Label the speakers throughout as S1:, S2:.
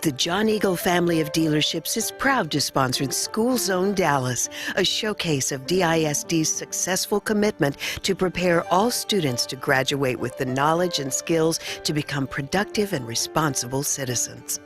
S1: The John Eagle family of dealerships is proud to sponsor School Zone Dallas, a showcase of DISD's successful commitment to prepare all students to graduate with the knowledge and skills to become productive and responsible citizens.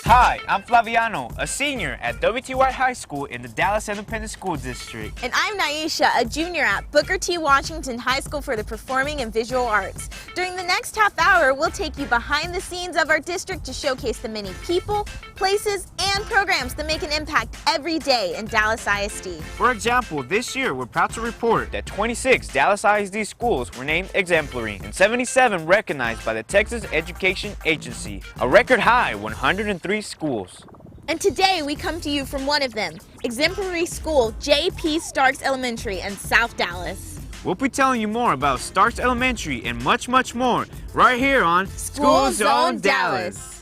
S2: Hi, I'm Flaviano, a senior at WTY High School in the Dallas Independent School District.
S3: And I'm Niesha, a junior at Booker T. Washington High School for the Performing and Visual Arts. During the next half hour, we'll take you behind the scenes of our district to showcase the many people, places, and programs that make an impact every day in Dallas ISD.
S2: For example, this year we're proud to report that 26 Dallas ISD schools were named exemplary and 77 recognized by the Texas Education Agency, a record high 103 schools.
S3: And today we come to you from one of them, exemplary school J.P. Starks Elementary in South Dallas.
S2: We'll be telling you more about Starks Elementary and much, much more right here on
S3: School Zone Dallas.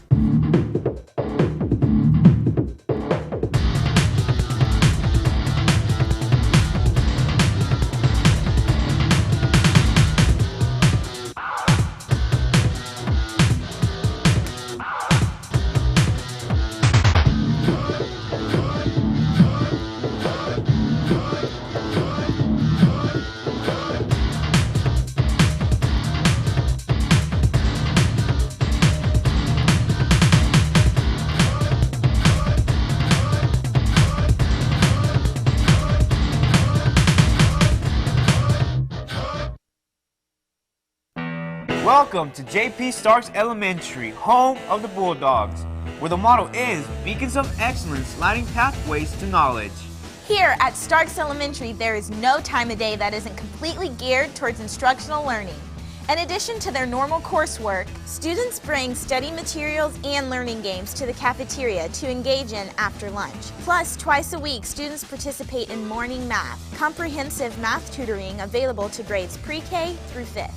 S2: Welcome to J.P. Starks Elementary, home of the Bulldogs, where the motto is Beacons of Excellence Lighting Pathways to Knowledge.
S3: Here at Starks Elementary, there is no time of day that isn't completely geared towards instructional learning. In addition to their normal coursework, students bring study materials and learning games to the cafeteria to engage in after lunch. Plus, twice a week, students participate in morning math, comprehensive math tutoring available to grades pre-K through 5th.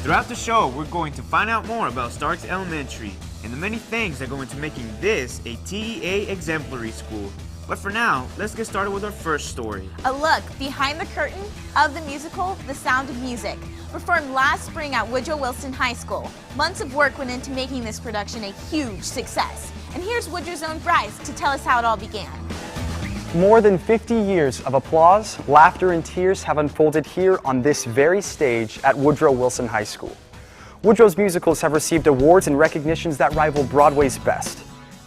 S2: Throughout the show, we're going to find out more about Starks Elementary and the many things that go into making this a TEA exemplary school. But for now, let's get started with our first story.
S3: A look behind the curtain of the musical The Sound of Music, performed last spring at Woodrow Wilson High School. Months of work went into making this production a huge success. And here's Woodrow's own Bryce to tell us how it all began.
S4: More than 50 years of applause, laughter, and tears have unfolded here on this very stage at Woodrow Wilson High School. Woodrow's musicals have received awards and recognitions that rival Broadway's best.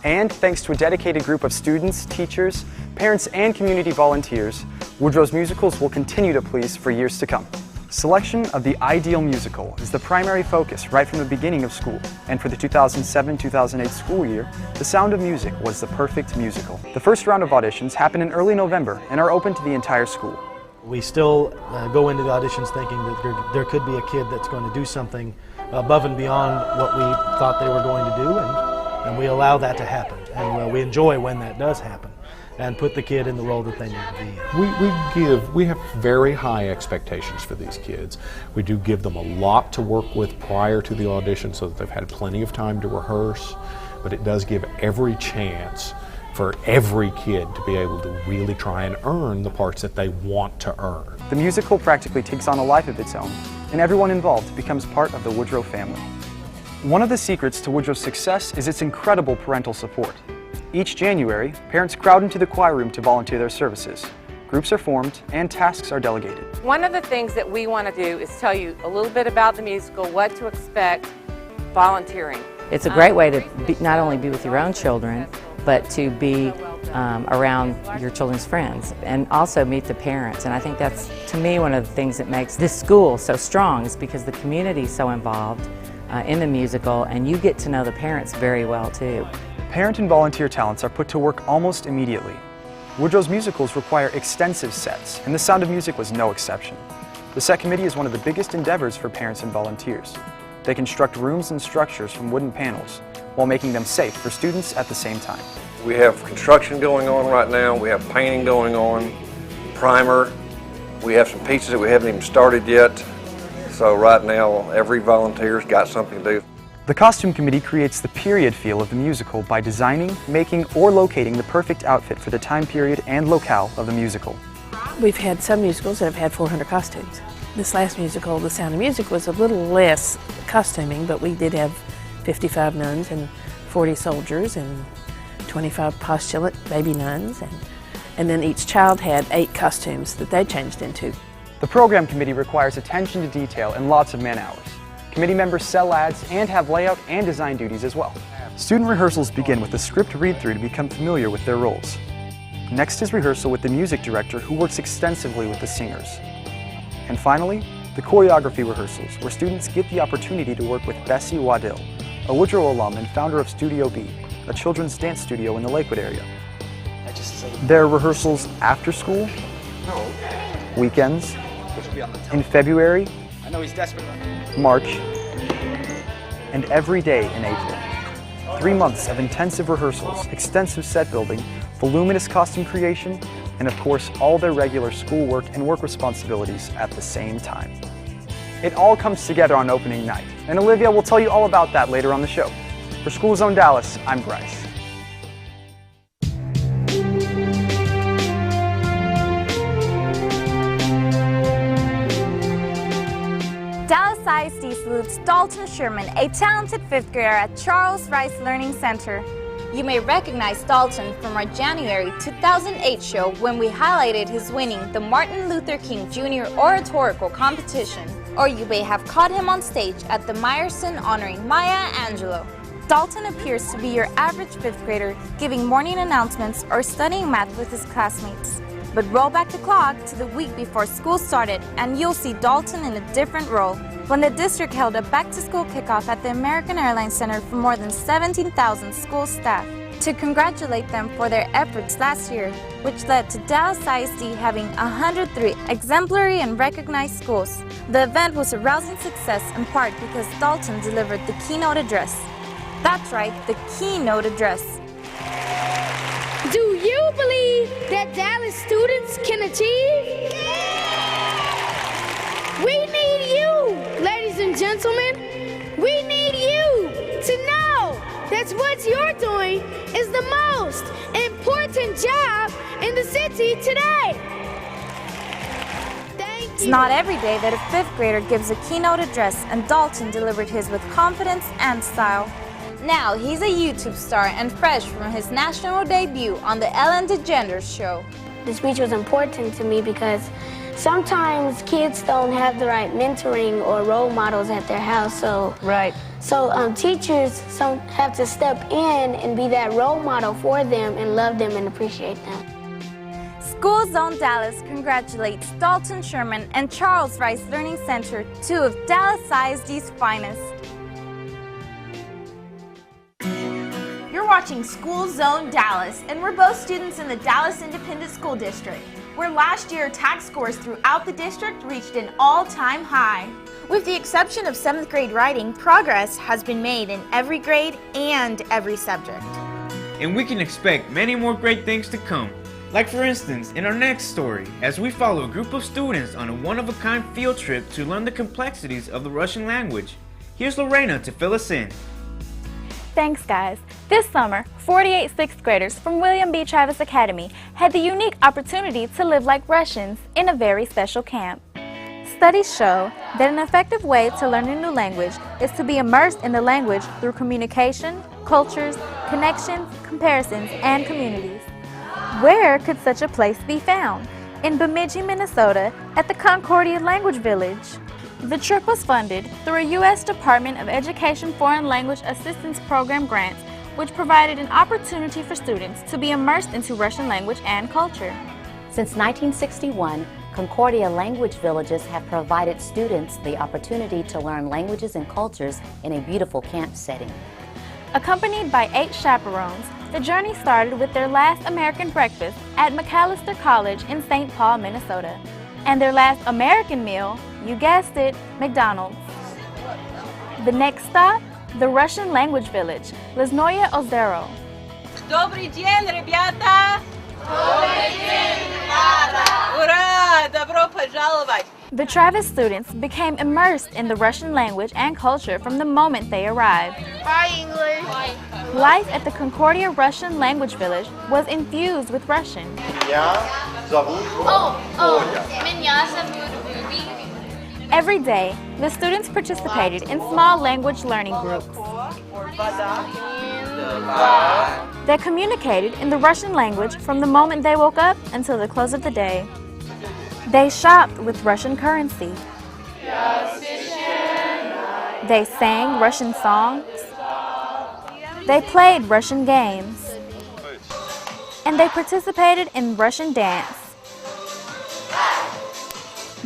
S4: And thanks to a dedicated group of students, teachers, parents, and community volunteers, Woodrow's musicals will continue to please for years to come. Selection of the ideal musical is the primary focus right from the beginning of school, and for the 2007-2008 school year, The Sound of Music was the perfect musical. The first round of auditions happen in early November and are open to the entire school.
S5: We still go into the auditions thinking that there could be a kid that's going to do something above and beyond what we thought they were going to do, and we allow that to happen, and we enjoy when that does happen, and put the kid in the role that they need to be in.
S6: We have very high expectations for these kids. We do give them a lot to work with prior to the audition so that they've had plenty of time to rehearse, but it does give every chance for every kid to be able to really try and earn the parts that they want to earn.
S4: The musical practically takes on a life of its own, and everyone involved becomes part of the Woodrow family. One of the secrets to Woodrow's success is its incredible parental support. Each January, parents crowd into the choir room to volunteer their services. Groups are formed and tasks are delegated.
S7: One of the things that we want to do is tell you a little bit about the musical, what to expect, volunteering.
S8: It's a great way to not only be with your own children, but to be around your children's friends and also meet the parents. And I think that's, to me, one of the things that makes this school so strong is because the community is so involved in the musical, and you get to know the parents very well too.
S4: Parent and volunteer talents are put to work almost immediately. Woodrow's musicals require extensive sets, and The Sound of Music was no exception. The set committee is one of the biggest endeavors for parents and volunteers. They construct rooms and structures from wooden panels while making them safe for students at the same time.
S9: We have construction going on right now, we have painting going on, primer, we have some pieces that we haven't even started yet. So right now, every volunteer's got something to do.
S4: The costume committee creates the period feel of the musical by designing, making, or locating the perfect outfit for the time period and locale of the musical.
S10: We've had some musicals that have had 400 costumes. This last musical, The Sound of Music, was a little less costuming, but we did have 55 nuns and 40 soldiers and 25 postulant baby nuns, and then each child had 8 costumes that they changed into.
S4: The program committee requires attention to detail and lots of man hours. Committee members sell ads and have layout and design duties as well. Student rehearsals begin with a script read-through to become familiar with their roles. Next is rehearsal with the music director, who works extensively with the singers. And finally, the choreography rehearsals, where students get the opportunity to work with Bessie Waddell, a Woodrow alum and founder of Studio B, a children's dance studio in the Lakewood area. There are rehearsals after school, weekends, in February, March, and every day in April. 3 months of intensive rehearsals, extensive set building, voluminous costume creation, and of course all their regular schoolwork and work responsibilities at the same time. It all comes together on opening night, and Olivia will tell you all about that later on the show. For School Zone Dallas, I'm Bryce.
S3: Dallas ISD salutes Dalton Sherman, a talented 5th grader at Charles Rice Learning Center. You may recognize Dalton from our January 2008 show when we highlighted his winning the Martin Luther King Jr. Oratorical Competition. Or you may have caught him on stage at the Meyerson honoring Maya Angelou. Dalton appears to be your average 5th grader giving morning announcements or studying math with his classmates. But roll back the clock to the week before school started and you'll see Dalton in a different role. When the district held a back-to-school kickoff at the American Airlines Center for more than 17,000 school staff to congratulate them for their efforts last year, which led to Dallas ISD having 103 exemplary and recognized schools. The event was a rousing success in part because Dalton delivered the keynote address. That's right, the keynote address.
S11: Do you believe that Dallas students can achieve? We need you, ladies and gentlemen. We need you to know that what you're doing is the most important job in the city today.
S3: It's not every day that a 5th grader gives a keynote address, and Dalton delivered his with confidence and style. Now he's a YouTube star and fresh from his national debut on the Ellen DeGeneres show.
S11: The speech was important to me because sometimes kids don't have the right mentoring or role models at their house. So teachers have to step in and be that role model for them and love them and appreciate them.
S3: School Zone Dallas congratulates Dalton Sherman and Charles Rice Learning Center, 2 of Dallas ISD's finest. You're watching School Zone Dallas, and we're both students in the Dallas Independent School District, where last year tag scores throughout the district reached an all-time high. With the exception of 7th grade writing, progress has been made in every grade and every subject.
S2: And we can expect many more great things to come. Like for instance, in our next story, as we follow a group of students on a one-of-a-kind field trip to learn the complexities of the Russian language. Here's Lorena to fill us in.
S12: Thanks, guys. This summer, 48 6th graders from William B. Travis Academy had the unique opportunity to live like Russians in a very special camp. Studies show that an effective way to learn a new language is to be immersed in the language through communication, cultures, connections, comparisons, and communities. Where could such a place be found? In Bemidji, Minnesota, at the Concordia Language Village. The trip was funded through a U.S. Department of Education Foreign Language Assistance Program grant, which provided an opportunity for students to be immersed into Russian language and culture.
S13: Since 1961, Concordia language villages have provided students the opportunity to learn languages and cultures in a beautiful camp setting.
S12: Accompanied by 8 chaperones, the journey started with their last American breakfast at McAllister College in St. Paul, Minnesota. And their last American meal, you guessed it, McDonald's. The next stop, the Russian language village, Lesnoye Ozero.
S14: Добрый день, ребята! Добрый день, ребята! Ура! Добро пожаловать!
S12: The Travis students became immersed in the Russian language and culture from the moment they arrived.
S15: Hi, English.
S12: Life at the Concordia Russian Language Village was infused with Russian. Every day, the students participated in small language learning groups. They communicated in the Russian language from the moment they woke up until the close of the day. They shopped with Russian currency. They sang Russian songs. They played Russian games. And they participated in Russian dance.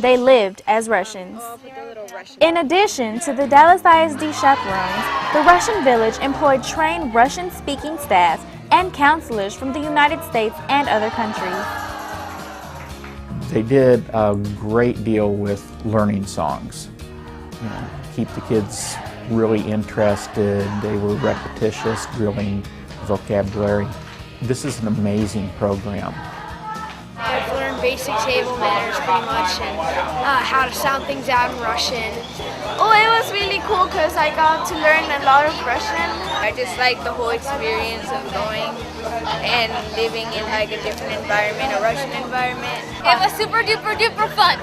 S12: They lived as Russians. In addition to the Dallas ISD chaperones, the Russian village employed trained Russian-speaking staff and counselors from the United States and other countries.
S16: They did a great deal with learning songs. You know, keep the kids really interested. They were repetitious, drilling vocabulary. This is an amazing program.
S15: I've learned basic table manners pretty much and how to sound things out in Russian.
S17: Oh, it was really cool because I got to learn a lot of Russian.
S18: I just like the whole experience of going and living in like a different environment, a Russian environment.
S17: It was super duper duper fun.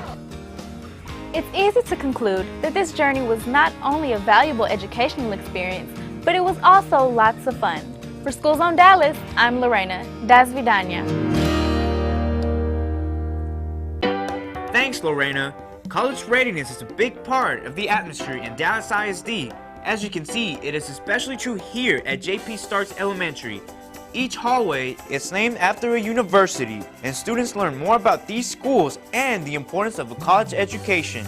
S12: It's easy to conclude that this journey was not only a valuable educational experience, but it was also lots of fun. For School Zone Dallas, I'm Lorena. Das Vidania.
S2: Thanks, Lorena. College readiness is a big part of the atmosphere in Dallas ISD. As you can see, it is especially true here at J.P. Starks Elementary. Each hallway is named after a university, and students learn more about these schools and the importance of a college education.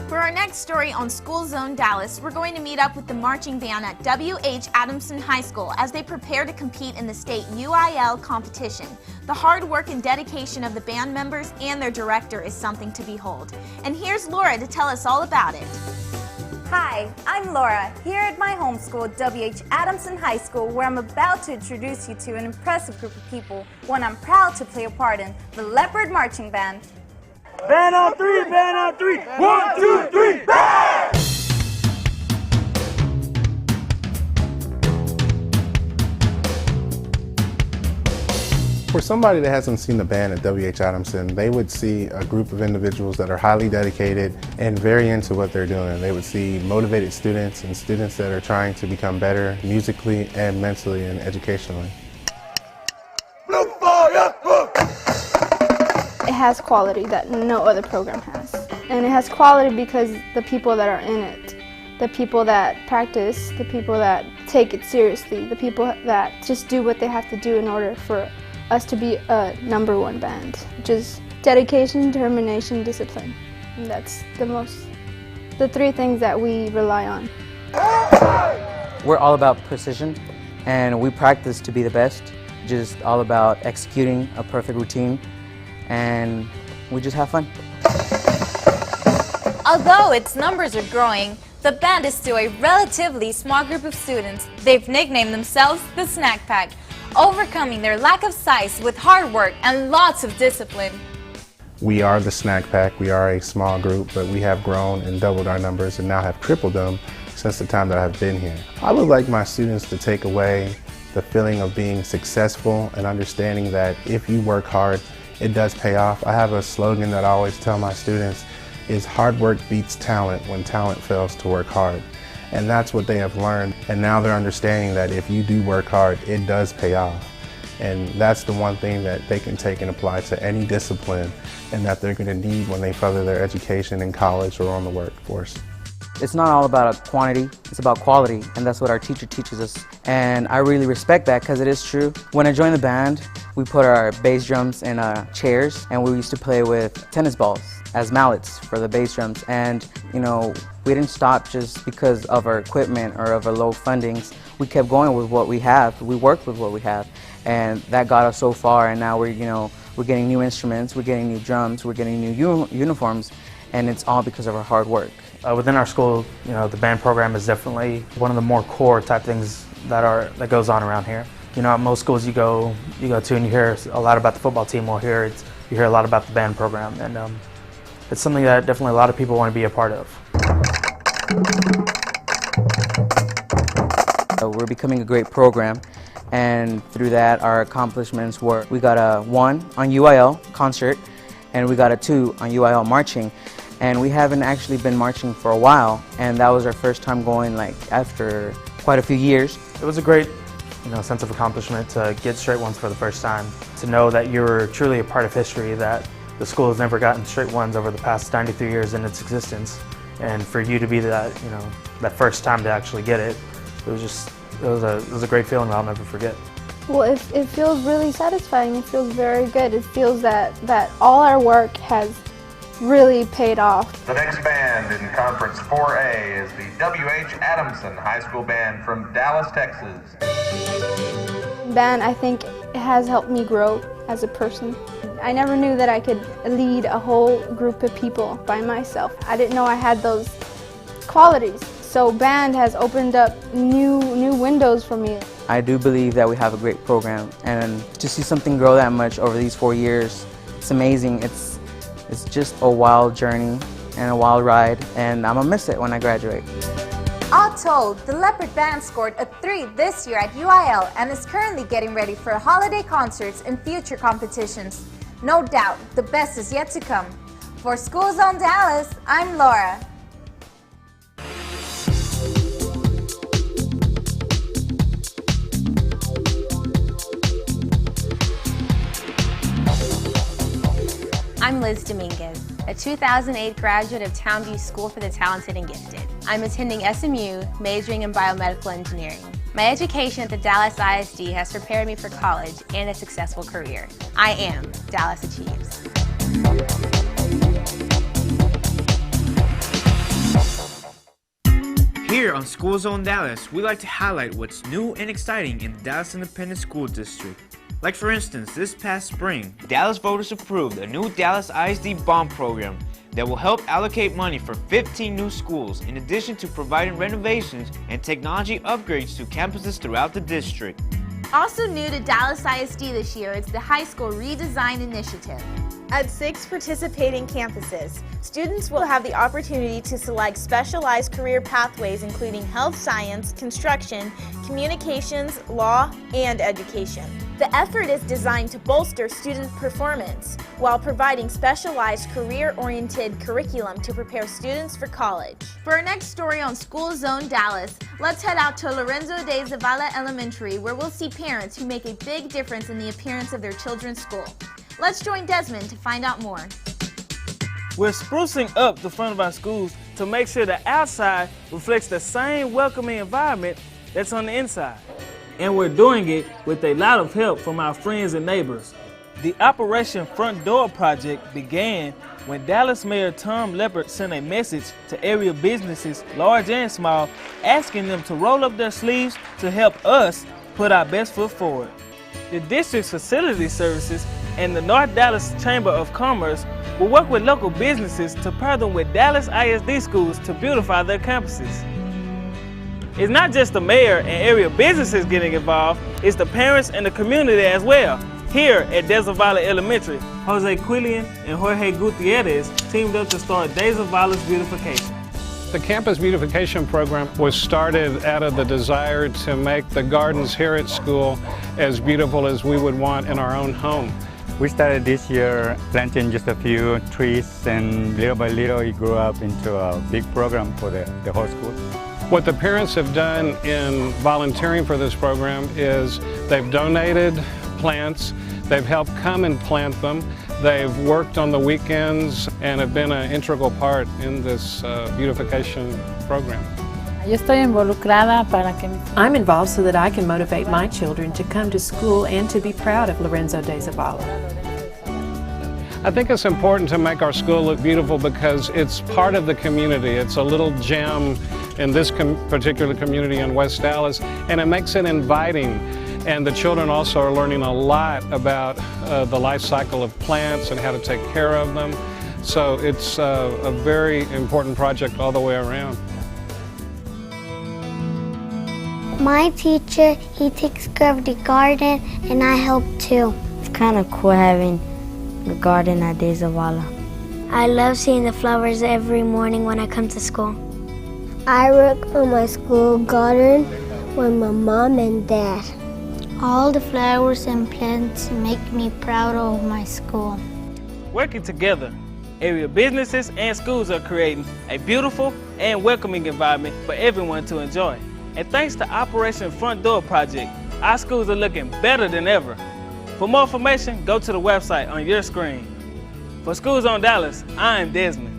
S3: For our next story on School Zone Dallas, we're going to meet up with the marching band at W.H. Adamson High School as they prepare to compete in the state UIL competition. The hard work and dedication of the band members and their director is something to behold. And here's Laura to tell us all about it.
S19: Hi, I'm Laura, here at my home school, W.H. Adamson High School, where I'm about to introduce you to an impressive group of people, one I'm proud to play a part in, the Leopard Marching Band.
S20: Band on three, band on three. 1, 2, 3, band!
S21: For somebody that hasn't seen the band at W.H. Adamson, they would see a group of individuals that are highly dedicated and very into what they're doing. They would see motivated students and students that are trying to become better musically and mentally and educationally.
S22: It has quality that no other program has. And it has quality because the people that are in it, the people that practice, the people that take it seriously, the people that just do what they have to do in order for us to be a #1 band, which is dedication, determination, discipline. And that's the 3 things that we rely on.
S23: We're all about precision, and we practice to be the best, just all about executing a perfect routine, and we just have fun.
S24: Although its numbers are growing, the band is still a relatively small group of students. They've nicknamed themselves the Snack Pack, overcoming their lack of size with hard work and lots of discipline.
S21: We are the Snack Pack. We are a small group, but we have grown and doubled our numbers and now have tripled them since the time that I've been here. I would like my students to take away the feeling of being successful and understanding that if you work hard, it does pay off. I have a slogan that I always tell my students is hard work beats talent when talent fails to work hard. And that's what they have learned. And now they're understanding that if you do work hard, it does pay off. And that's the one thing that they can take and apply to any discipline and that they're going to need when they further their education in college or on the workforce.
S23: It's not all about quantity, it's about quality, and that's what our teacher teaches us. And I really respect that because it is true. When I joined the band, we put our bass drums in chairs, and we used to play with tennis balls as mallets for the bass drums. And you know, we didn't stop just because of our equipment or of our low fundings. We kept going with what we have. We worked with what we have, and that got us so far. And now we're getting new instruments, we're getting new drums, we're getting new uniforms, and it's all because of our hard work.
S25: Within our school, the band program is definitely one of the more core type things that goes on around here. At most schools you go to and you hear a lot about the football team. Well, here you hear a lot about the band program, and it's something that definitely a lot of people want to be a part of.
S23: We're becoming a great program, and through that our accomplishments were we got a 1 on UIL concert and we got a 2 on UIL marching, and we haven't actually been marching for a while, and that was our first time going like after quite a few years.
S25: It was a great sense of accomplishment to get straight ones for the first time, to know that you're truly a part of history, that the school has never gotten straight ones over the past 93 years in its existence, and for you to be that that first time to actually get it, it was a great feeling that I'll never forget.
S22: Well, it feels really satisfying. It feels very good. It feels that all our work has really paid off.
S1: The next band in Conference 4A is the W.H. Adamson High School Band from Dallas, Texas.
S22: Band, I think, has helped me grow as a person. I never knew that I could lead a whole group of people by myself. I didn't know I had those qualities. So band has opened up new windows for me.
S23: I do believe that we have a great program, and to see something grow that much over these 4 years, it's amazing. It's just a wild journey and a wild ride, and I'm gonna miss it when I graduate.
S19: All told, the Leopard Band scored a 3 this year at UIL and is currently getting ready for holiday concerts and future competitions. No doubt, the best is yet to come. For School Zone Dallas, I'm Laura.
S5: I'm Liz Dominguez, a 2008 graduate of Townview School for the Talented and Gifted. I'm attending SMU, majoring in biomedical engineering. My education at the Dallas ISD has prepared me for college and a successful career. I am Dallas Achieves.
S2: Here on School Zone Dallas, we like to highlight what's new and exciting in the Dallas Independent School District. Like for instance, this past spring, Dallas voters approved a new Dallas ISD bond program that will help allocate money for 15 new schools, in addition to providing renovations and technology upgrades to campuses throughout the district.
S3: Also new to Dallas ISD this year is the High School Redesign Initiative. At 6 participating campuses, students will have the opportunity to select specialized career pathways including health science, construction, communications, law, and education. The effort is designed to bolster student performance while providing specialized career-oriented curriculum to prepare students for college. For our next story on School Zone Dallas, let's head out to Lorenzo de Zavala Elementary, where we'll see parents who make a big difference in the appearance of their children's school. Let's join Desmond to find out more.
S6: We're sprucing up the front of our schools to make sure the outside reflects the same welcoming environment that's on the inside. And we're doing it with a lot of help from our friends and neighbors. The Operation Front Door project began when Dallas Mayor Tom Leppert sent a message to area businesses, large and small, asking them to roll up their sleeves to help us put our best foot forward. The district's facility services and the North Dallas Chamber of Commerce will work with local businesses to pair them with Dallas ISD schools to beautify their campuses. It's not just the mayor and area businesses getting involved, it's the parents and the community as well. Here at De Zavala Elementary, Jose Quillian and Jorge Gutierrez teamed up to start De Zavala's beautification.
S7: The campus beautification program was started out of the desire to make the gardens here at school as beautiful as we would want in our own home.
S8: We started this year planting just a few trees, and little by little it grew up into a big program for the whole school.
S7: What the parents have done in volunteering for this program is they've donated plants, they've helped come and plant them, they've worked on the weekends and have been an integral part in this beautification program.
S26: I'm involved so that I can motivate my children to come to school and to be proud of Lorenzo de Zavala.
S7: I think it's important to make our school look beautiful because it's part of the community. It's a little gem in this particular community in West Dallas, and it makes it inviting. And the children also are learning a lot about the life cycle of plants and how to take care of them. So it's a very important project all the way around.
S27: My teacher, he takes care of the garden, and I help too. It's kind of cool having a garden at De Zavala. I love seeing the flowers every morning when I come to school. I work on my school garden with my mom and dad. All the flowers and plants make me proud of my school.
S6: Working together, area businesses and schools are creating a beautiful and welcoming environment for everyone to enjoy. And thanks to Operation Front Door Project, our schools are looking better than ever. For more information, go to the website on your screen. For Schools on Dallas, I'm Desmond.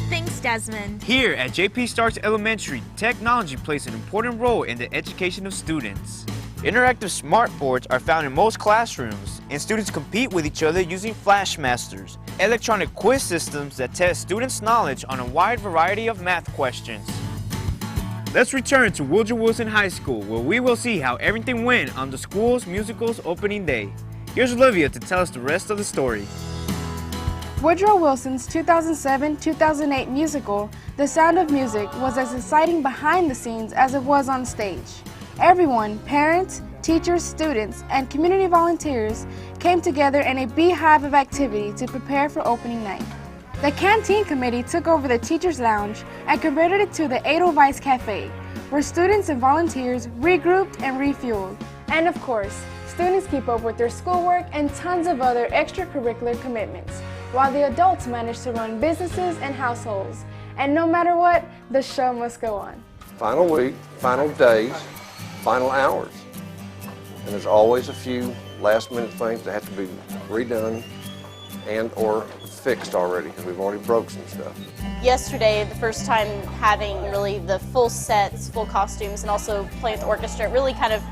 S3: Thanks, Desmond.
S2: Here at J.P. Starks Elementary, technology plays an important role in the education of students. Interactive smart boards are found in most classrooms, and students compete with each other using Flashmasters, electronic quiz systems that test students' knowledge on a wide variety of math questions. Let's return to Woodrow Wilson High School, where we will see how everything went on the school's musical's opening day. Here's Olivia to tell us the rest of the story.
S22: Woodrow Wilson's 2007-2008 musical, The Sound of Music, was as exciting behind the scenes as it was on stage. Everyone, parents, teachers, students, and community volunteers came together in a beehive of activity to prepare for opening night. The canteen committee took over the teacher's lounge and converted it to the Edelweiss Cafe, where students and volunteers regrouped and refueled. And of course, students keep up with their schoolwork and tons of other extracurricular commitments, while the adults manage to run businesses and households. And no matter what, the show must go on.
S4: Final week, final days, final hours. And there's always a few last-minute things that have to be redone and or fixed already, because we've already broke some stuff.
S9: Yesterday, the first time having really the full sets, full costumes, and also playing with the orchestra, it really kind of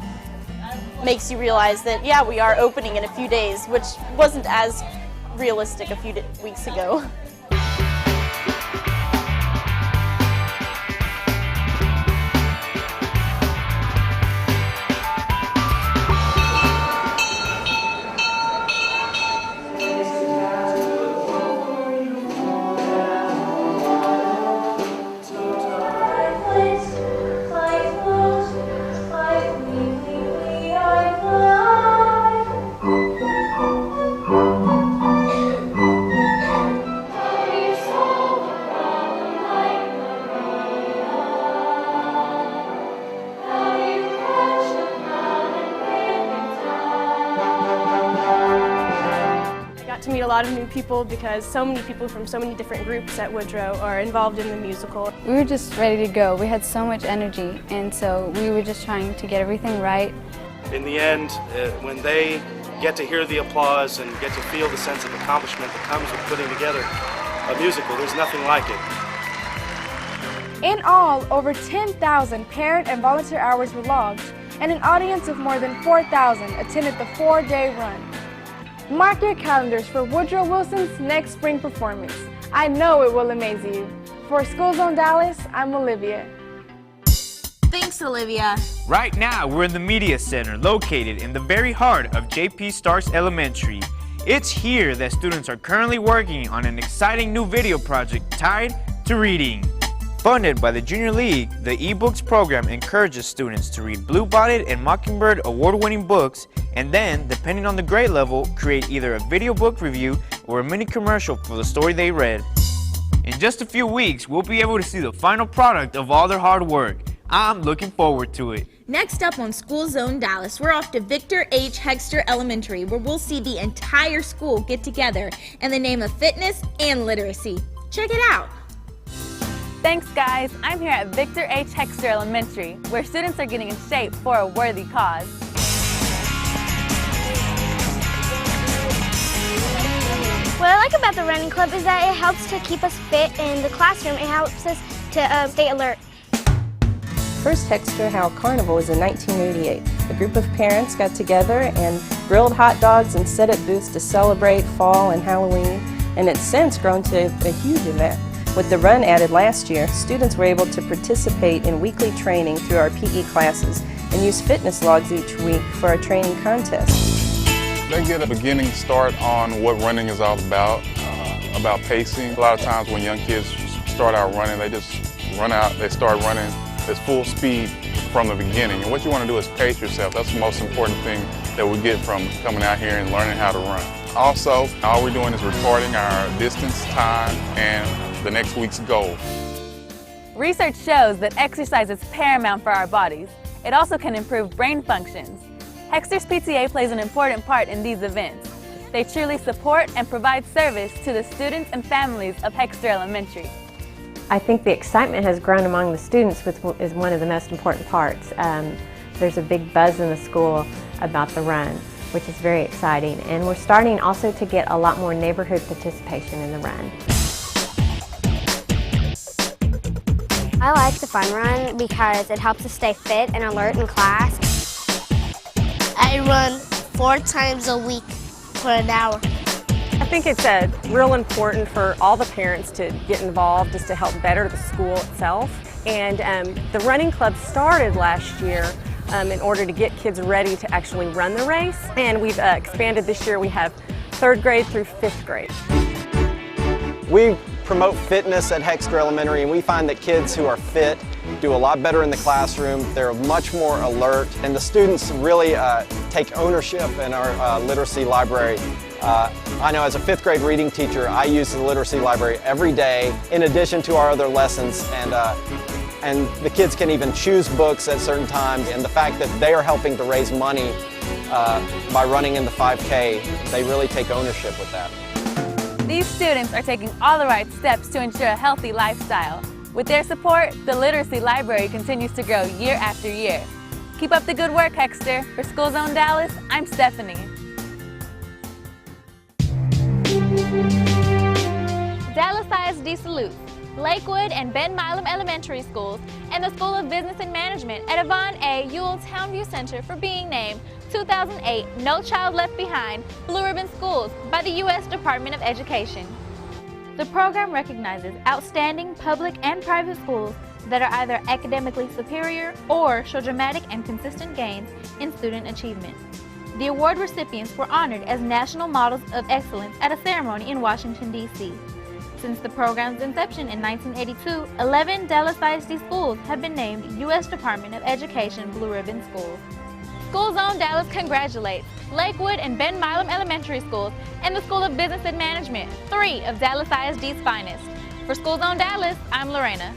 S9: makes you realize that, yeah, we are opening in a few days, which wasn't as realistic a few weeks ago.
S10: To meet a lot of new people because so many people from so many different groups at Woodrow are involved in the musical.
S11: We were just ready to go. We had so much energy, and so we were just trying to get everything right.
S13: In the end, when they get to hear the applause and get to feel the sense of accomplishment that comes with putting together a musical, there's nothing like it.
S22: In all, over 10,000 parent and volunteer hours were logged, and an audience of more than 4,000 attended the 4-day run. Mark your calendars for Woodrow Wilson's next spring performance. I know it will amaze you. For Schools on Dallas, I'm Olivia.
S3: Thanks, Olivia.
S2: Right now, we're in the Media Center, located in the very heart of J.P. Starks Elementary. It's here that students are currently working on an exciting new video project tied to reading. Funded by the Junior League, the eBooks program encourages students to read Bluebonnet and Mockingbird award-winning books, and then, depending on the grade level, create either a video book review or a mini commercial for the story they read. In just a few weeks, we'll be able to see the final product of all their hard work. I'm looking forward to it.
S3: Next up on School Zone Dallas, we're off to Victor H. Hexter Elementary, where we'll see the entire school get together in the name of fitness and literacy. Check it out.
S14: Thanks, guys. I'm here at Victor H. Hexter Elementary, where students are getting in shape for a worthy cause.
S27: What I like about the running club is that it helps to keep us fit in the classroom. It helps us to stay alert.
S16: First Hexter How Carnival was in 1988. A group of parents got together and grilled hot dogs and set up booths to celebrate fall and Halloween, and it's since grown to a huge event. With the run added last year, students were able to participate in weekly training through our PE classes and use fitness logs each week for our training contest.
S28: They get a beginning start on what running is all about pacing. A lot of times when young kids start out running, they just run out, they start running at full speed from the beginning. And what you want to do is pace yourself. That's the most important thing that we get from coming out here and learning how to run. Also, all we're doing is recording our distance, time, and the next week's goal.
S14: Research shows that exercise is paramount for our bodies. It also can improve brain functions. Hexter's PTA plays an important part in these events. They truly support and provide service to the students and families of Hexter Elementary.
S12: I think the excitement has grown among the students, which is one of the most important parts. There's a big buzz in the school about the run, which is very exciting. And we're starting also to get a lot more neighborhood participation in the run.
S27: I like the fun run because it helps us stay fit and alert in class. I run 4 times a week for an hour.
S15: I think it's real important for all the parents to get involved just to help better the school itself. And the running club started last year in order to get kids ready to actually run the race. And we've expanded this year. We have 3rd grade through 5th grade.
S17: We promote fitness at Hexter Elementary, and we find that kids who are fit do a lot better in the classroom. They're much more alert, and the students really take ownership in our literacy library. I know as a 5th grade reading teacher, I use the literacy library every day in addition to our other lessons, and the kids can even choose books at certain times, and the fact that they are helping to raise money by running in the 5K, they really take ownership with that.
S14: These students are taking all the right steps to ensure a healthy lifestyle. With their support, the Literacy Library continues to grow year after year. Keep up the good work, Hexter. For School Zone Dallas, I'm Stephanie. Dallas ISD salutes Lakewood and Ben Milam Elementary Schools and the School of Business and Management at Yvonne A. Ewell Townview Center for being named 2008 No Child Left Behind Blue Ribbon Schools by the U.S. Department of Education. The program recognizes outstanding public and private schools that are either academically superior or show dramatic and consistent gains in student achievement. The award recipients were honored as National Models of Excellence at a ceremony in Washington, D.C. Since the program's inception in 1982, 11 Dallas ISD schools have been named U.S. Department of Education Blue Ribbon Schools. School Zone Dallas congratulates Lakewood and Ben Milam Elementary Schools and the School of Business and Management, 3 of Dallas ISD's finest. For School Zone Dallas, I'm Lorena.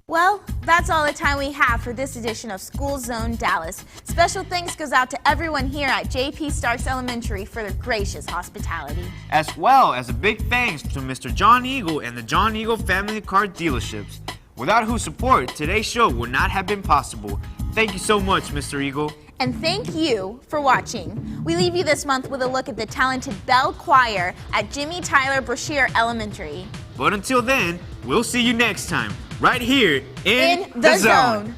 S3: Well, that's all the time we have for this edition of School Zone Dallas. Special thanks goes out to everyone here at J.P. Starks Elementary for their gracious hospitality.
S2: As well as a big thanks to Mr. John Eagle and the John Eagle Family Car Dealerships, without whose support, today's show would not have been possible. Thank you so much, Mr. Eagle.
S3: And thank you for watching. We leave you this month with a look at the talented Bell Choir at Jimmy Tyler Brashear Elementary.
S2: But until then, we'll see you next time, right here in
S3: The Zone.